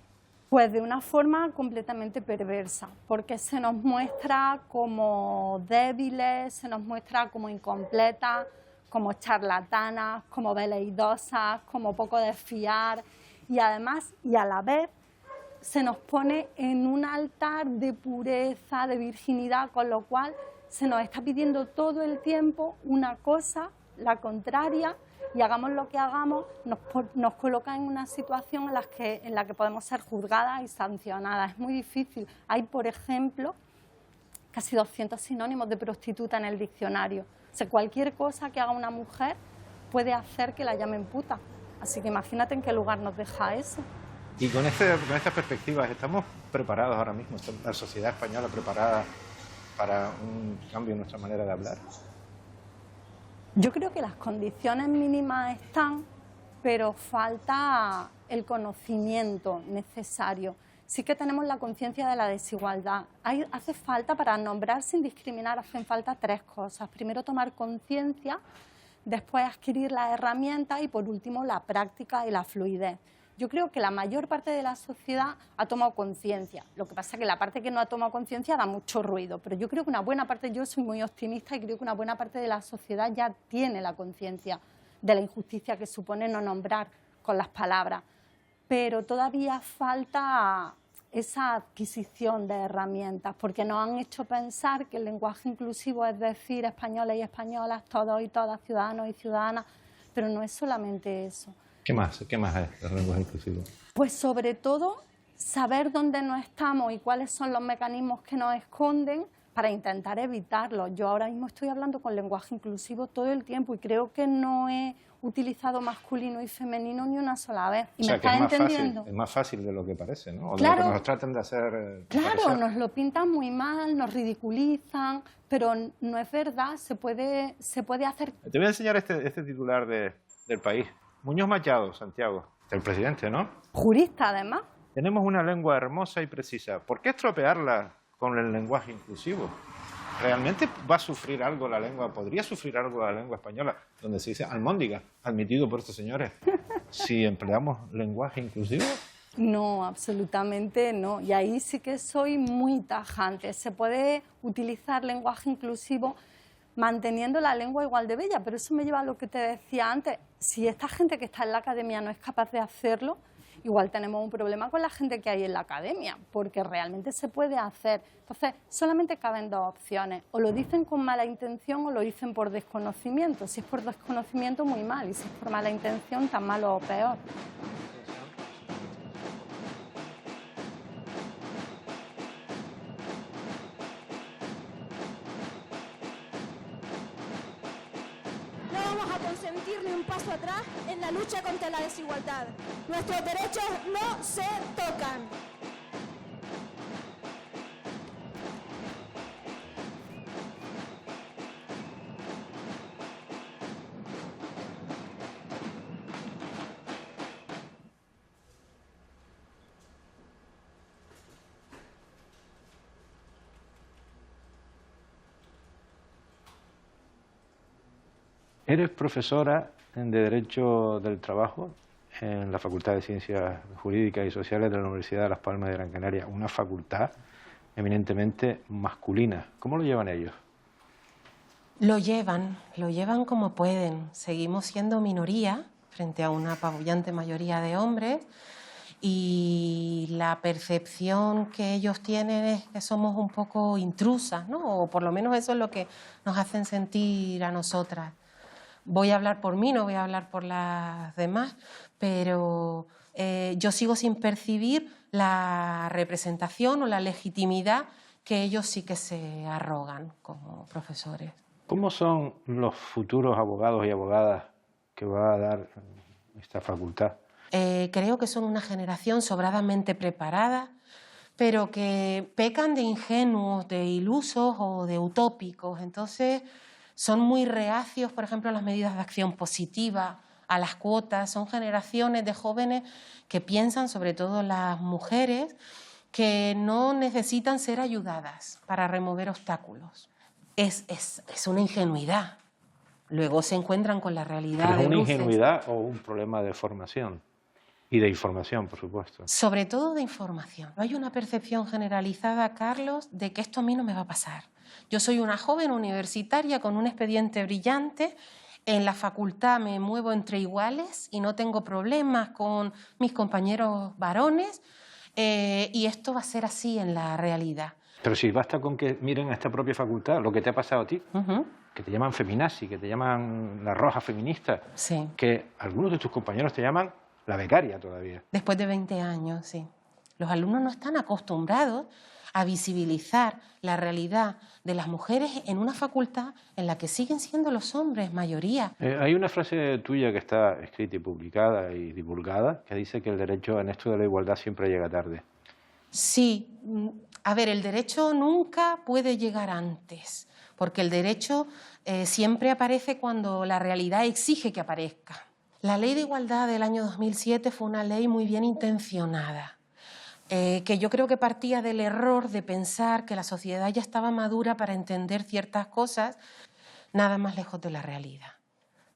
Pues de una forma completamente perversa, porque se nos muestra como débiles, se nos muestra como incompletas, como charlatanas, como veleidosas, como poco de fiar, y además, y a la vez, se nos pone en un altar de pureza, de virginidad, con lo cual se nos está pidiendo todo el tiempo una cosa, la contraria, y hagamos lo que hagamos, nos coloca en una situación en la que podemos ser juzgadas y sancionadas. Es muy difícil. Hay, por ejemplo, casi 200 sinónimos de prostituta en el diccionario. O sea, cualquier cosa que haga una mujer puede hacer que la llamen puta. Así que imagínate en qué lugar nos deja eso. Y con estas perspectivas, ¿estamos preparados ahora mismo? ¿Está la sociedad española preparada para un cambio en nuestra manera de hablar? Yo creo que las condiciones mínimas están, pero falta el conocimiento necesario. Sí que tenemos la conciencia de la desigualdad. Hace falta, para nombrar sin discriminar, hacen falta 3 cosas. Primero, tomar conciencia, después adquirir las herramientas y, por último, la práctica y la fluidez. Yo creo que la mayor parte de la sociedad ha tomado conciencia. Lo que pasa es que la parte que no ha tomado conciencia da mucho ruido, pero yo creo que una buena parte, yo soy muy optimista y creo que una buena parte de la sociedad ya tiene la conciencia de la injusticia que supone no nombrar con las palabras. Pero todavía falta esa adquisición de herramientas, porque nos han hecho pensar que el lenguaje inclusivo es decir españoles y españolas, todos y todas, ciudadanos y ciudadanas, pero no es solamente eso. ¿Qué más es el lenguaje inclusivo? Pues sobre todo saber dónde no estamos y cuáles son los mecanismos que nos esconden para intentar evitarlo. Yo ahora mismo estoy hablando con lenguaje inclusivo todo el tiempo y creo que no he utilizado masculino y femenino ni una sola vez. ¿Y me estás entendiendo? Es más fácil de lo que parece, ¿no? O claro, de lo que nos tratan de hacer. Claro, nos lo pintan muy mal, nos ridiculizan, pero no es verdad, se puede hacer. Te voy a enseñar este titular del País. Muñoz Machado, Santiago, el presidente, ¿no? Jurista, además. Tenemos una lengua hermosa y precisa. ¿Por qué estropearla con el lenguaje inclusivo? ¿Realmente va a sufrir algo la lengua? ¿Podría sufrir algo la lengua española? Donde se dice almóndiga, admitido por estos señores. Si empleamos lenguaje inclusivo. No, absolutamente no. Y ahí sí que soy muy tajante. Se puede utilizar lenguaje inclusivo manteniendo la lengua igual de bella, pero eso me lleva a lo que te decía antes. Si esta gente que está en la academia no es capaz de hacerlo, igual tenemos un problema con la gente que hay en la academia, porque realmente se puede hacer. Entonces, solamente caben 2 opciones. O lo dicen con mala intención o lo dicen por desconocimiento. Si es por desconocimiento, muy mal. Y si es por mala intención, tan malo o peor. Consentir ni un paso atrás en la lucha contra la desigualdad. Nuestros derechos no se tocan. Eres profesora de Derecho del Trabajo en la Facultad de Ciencias Jurídicas y Sociales de la Universidad de Las Palmas de Gran Canaria, una facultad eminentemente masculina. ¿Cómo lo llevan ellos? Lo llevan como pueden. Seguimos siendo minoría frente a una apabullante mayoría de hombres y la percepción que ellos tienen es que somos un poco intrusas, ¿no? O por lo menos eso es lo que nos hacen sentir a nosotras. Voy a hablar por mí, no voy a hablar por las demás, pero yo sigo sin percibir la representación o la legitimidad que ellos sí que se arrogan como profesores. ¿Cómo son los futuros abogados y abogadas que va a dar esta facultad? Creo que son una generación sobradamente preparada, pero que pecan de ingenuos, de ilusos o de utópicos. Entonces son muy reacios, por ejemplo, a las medidas de acción positiva, a las cuotas. Son generaciones de jóvenes que piensan, sobre todo las mujeres, que no necesitan ser ayudadas para remover obstáculos. Es una ingenuidad. Luego se encuentran con la realidad. ¿Es una ingenuidad o un problema de formación? Y de información, por supuesto. Sobre todo de información. Hay una percepción generalizada, Carlos, de que esto a mí no me va a pasar. Yo soy una joven universitaria con un expediente brillante En la facultad me muevo entre iguales y no tengo problemas con mis compañeros varones, y esto va a ser así en la realidad. Pero si basta con que miren a esta propia facultad lo que te ha pasado a ti, que te llaman feminazi, que te llaman la roja feminista, sí, que algunos de tus compañeros te llaman la becaria todavía. Después de 20 años, sí. Los alumnos no están acostumbrados a visibilizar la realidad de las mujeres en una facultad en la que siguen siendo los hombres mayoría. Hay una frase tuya que está escrita y publicada y divulgada que dice que el derecho en esto de la igualdad siempre llega tarde. Sí, a ver, el derecho nunca puede llegar antes, porque el derecho siempre aparece cuando la realidad exige que aparezca. La Ley de Igualdad del año 2007 fue una ley muy bien intencionada, que yo creo que partía del error de pensar que la sociedad ya estaba madura para entender ciertas cosas, nada más lejos de la realidad.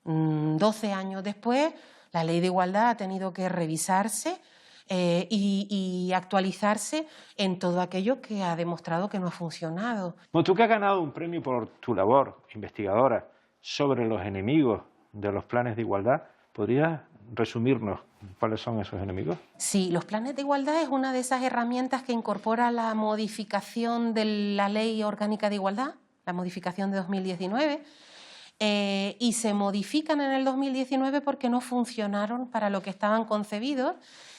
12 años después, la Ley de Igualdad ha tenido que revisarse y actualizarse en todo aquello que ha demostrado que no ha funcionado. Bueno, tú que has ganado un premio por tu labor investigadora sobre los enemigos de los planes de igualdad, ¿podrías resumirnos cuáles son esos enemigos? Sí, los planes de igualdad es una de esas herramientas que incorpora la modificación de la Ley Orgánica de Igualdad, la modificación de 2019, y se modifican en el 2019 porque no funcionaron para lo que estaban concebidos,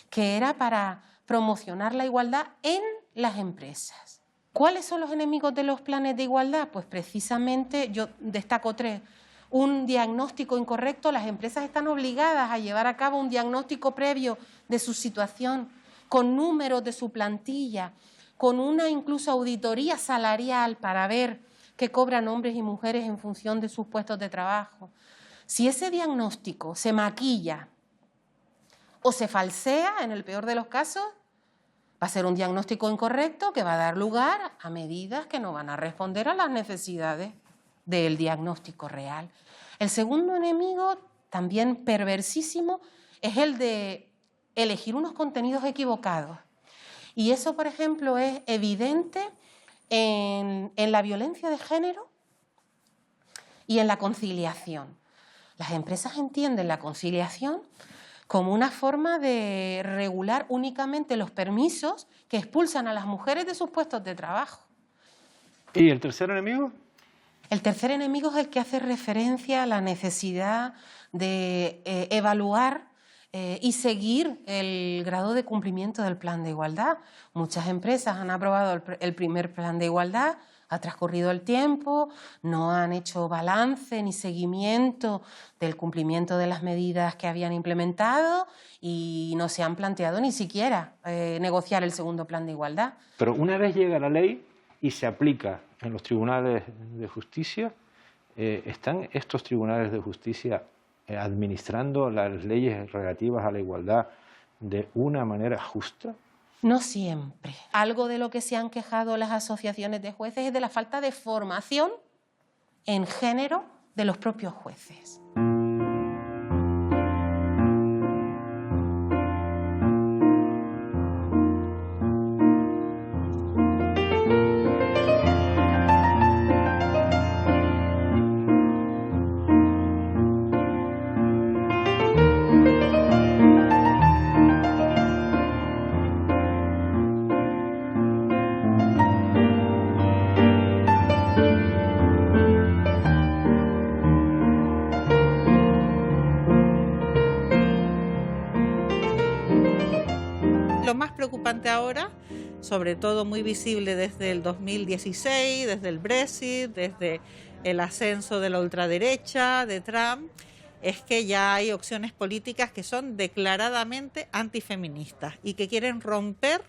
que era para promocionar la igualdad en las empresas. ¿Cuáles son los enemigos de los planes de igualdad? Pues precisamente yo destaco 3. Un diagnóstico incorrecto. Las empresas están obligadas a llevar a cabo un diagnóstico previo de su situación, con números de su plantilla, con una incluso auditoría salarial para ver qué cobran hombres y mujeres en función de sus puestos de trabajo. Si ese diagnóstico se maquilla o se falsea, en el peor de los casos, va a ser un diagnóstico incorrecto que va a dar lugar a medidas que no van a responder a las necesidades del diagnóstico real. El segundo enemigo, también perversísimo, es el de elegir unos contenidos equivocados. Y eso, por ejemplo, es evidente en la violencia de género y en la conciliación. Las empresas entienden la conciliación como una forma de regular únicamente los permisos que expulsan a las mujeres de sus puestos de trabajo. ¿Y el tercer enemigo? El tercer enemigo es el que hace referencia a la necesidad de evaluar y seguir el grado de cumplimiento del plan de igualdad. Muchas empresas han aprobado el primer plan de igualdad, ha transcurrido el tiempo, no han hecho balance ni seguimiento del cumplimiento de las medidas que habían implementado y no se han planteado ni siquiera negociar el segundo plan de igualdad. Pero una vez llega la ley y se aplica en los tribunales de justicia, ¿están estos tribunales de justicia administrando las leyes relativas a la igualdad de una manera justa? No siempre. Algo de lo que se han quejado las asociaciones de jueces es de la falta de formación en género de los propios jueces. Lo más preocupante ahora, sobre todo muy visible desde el 2016, desde el Brexit, desde el ascenso de la ultraderecha, de Trump, es que ya hay opciones políticas que son declaradamente antifeministas y que quieren romper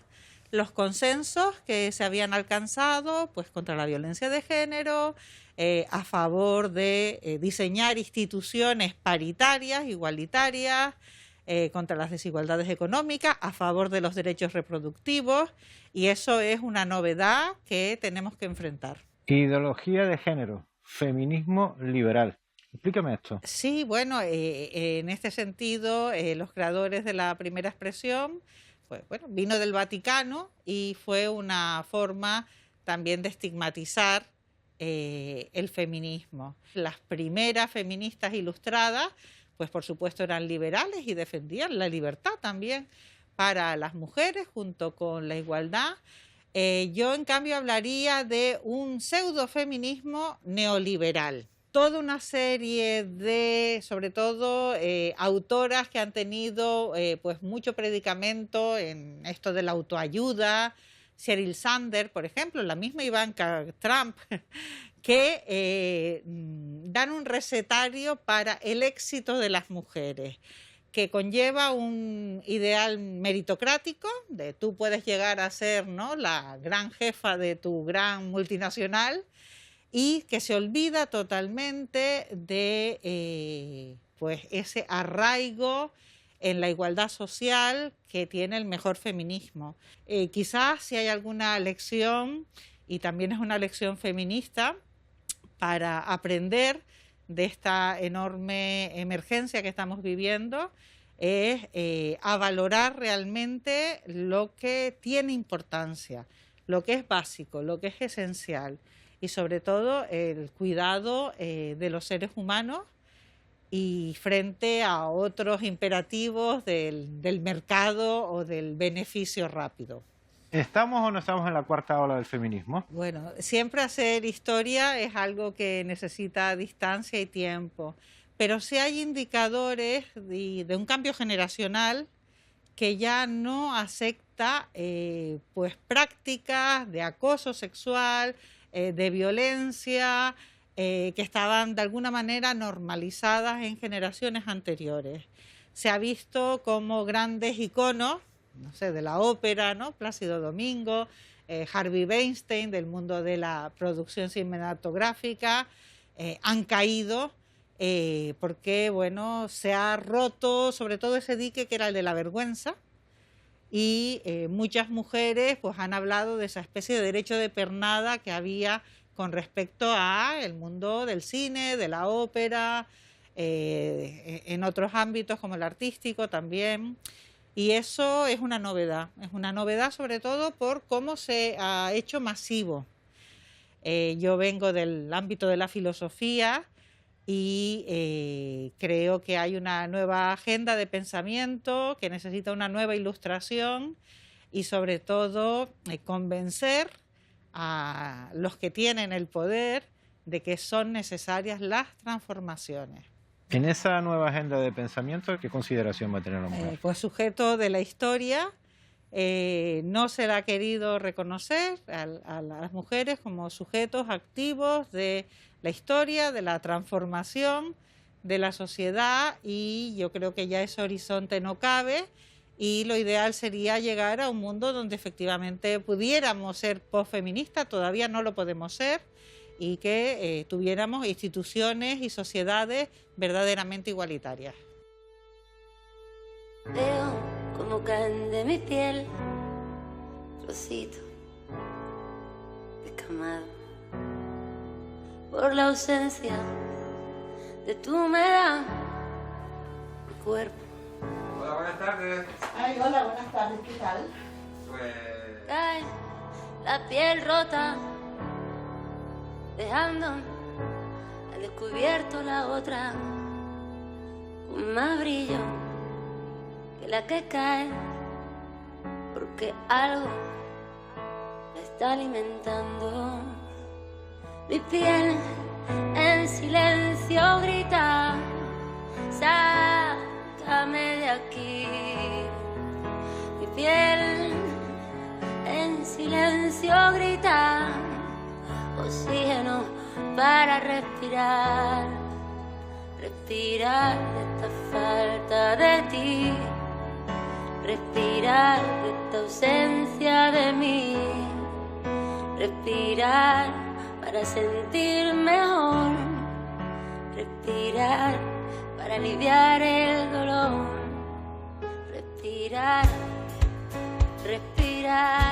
los consensos que se habían alcanzado pues, contra la violencia de género, a favor de diseñar instituciones paritarias, igualitarias, contra las desigualdades económicas, a favor de los derechos reproductivos, y eso es una novedad que tenemos que enfrentar. Ideología de género, feminismo liberal. Explícame esto. Sí, bueno, en este sentido, los creadores de la primera expresión, pues, bueno, vino del Vaticano y fue una forma también de estigmatizar el feminismo. Las primeras feministas ilustradas, pues por supuesto eran liberales y defendían la libertad también para las mujeres junto con la igualdad. Yo en cambio hablaría de un pseudofeminismo neoliberal. Toda una serie de, sobre todo, autoras que han tenido pues mucho predicamento en esto de la autoayuda. Sheryl Sanders, por ejemplo, la misma Ivanka Trump, que dan un recetario para el éxito de las mujeres, que conlleva un ideal meritocrático, de tú puedes llegar a ser, ¿no?, la gran jefa de tu gran multinacional, y que se olvida totalmente de pues ese arraigo en la igualdad social que tiene el mejor feminismo. Quizás si hay alguna lección, y también es una lección feminista, para aprender de esta enorme emergencia que estamos viviendo, es a valorar realmente lo que tiene importancia, lo que es básico, lo que es esencial, y sobre todo el cuidado de los seres humanos, y frente a otros imperativos del mercado o del beneficio rápido. ¿Estamos o no estamos en la cuarta ola del feminismo? Bueno, siempre hacer historia es algo que necesita distancia y tiempo, pero sí hay indicadores de un cambio generacional que ya no acepta pues prácticas de acoso sexual, de violencia, que estaban de alguna manera normalizadas en generaciones anteriores. Se ha visto como grandes iconos, no sé, de la ópera, ¿no?, Plácido Domingo, Harvey Weinstein, del mundo de la producción cinematográfica, han caído porque, bueno, se ha roto sobre todo ese dique que era el de la vergüenza, y muchas mujeres pues han hablado de esa especie de derecho de pernada que había con respecto a el mundo del cine, de la ópera, en otros ámbitos como el artístico también. Y eso es una novedad sobre todo por cómo se ha hecho masivo. Yo vengo del ámbito de la filosofía y creo que hay una nueva agenda de pensamiento que necesita una nueva ilustración y sobre todo convencer a los que tienen el poder de que son necesarias las transformaciones. En esa nueva agenda de pensamiento, ¿qué consideración va a tener la mujer? Pues sujeto de la historia, no se la ha querido reconocer a las mujeres como sujetos activos de la historia, de la transformación de la sociedad, y yo creo que ya ese horizonte no cabe. Y lo ideal sería llegar a un mundo donde efectivamente pudiéramos ser posfeministas, todavía no lo podemos ser, y que tuviéramos instituciones y sociedades verdaderamente igualitarias. Veo como caen de mi piel trocitos descamados por la ausencia de tu humedad, mi cuerpo. Hola, buenas tardes. Ay, hola, buenas tardes, ¿qué tal? Pues... Cae la piel rota, dejando al descubierto la otra, con más brillo que la que cae, porque algo la está alimentando. Mi piel en silencio grita, sácame de aquí. Mi piel en silencio grita, oxígeno para respirar, respirar de esta falta de ti, respirar de esta ausencia de mí, respirar para sentir mejor, respirar para aliviar el dolor, respirar, respirar.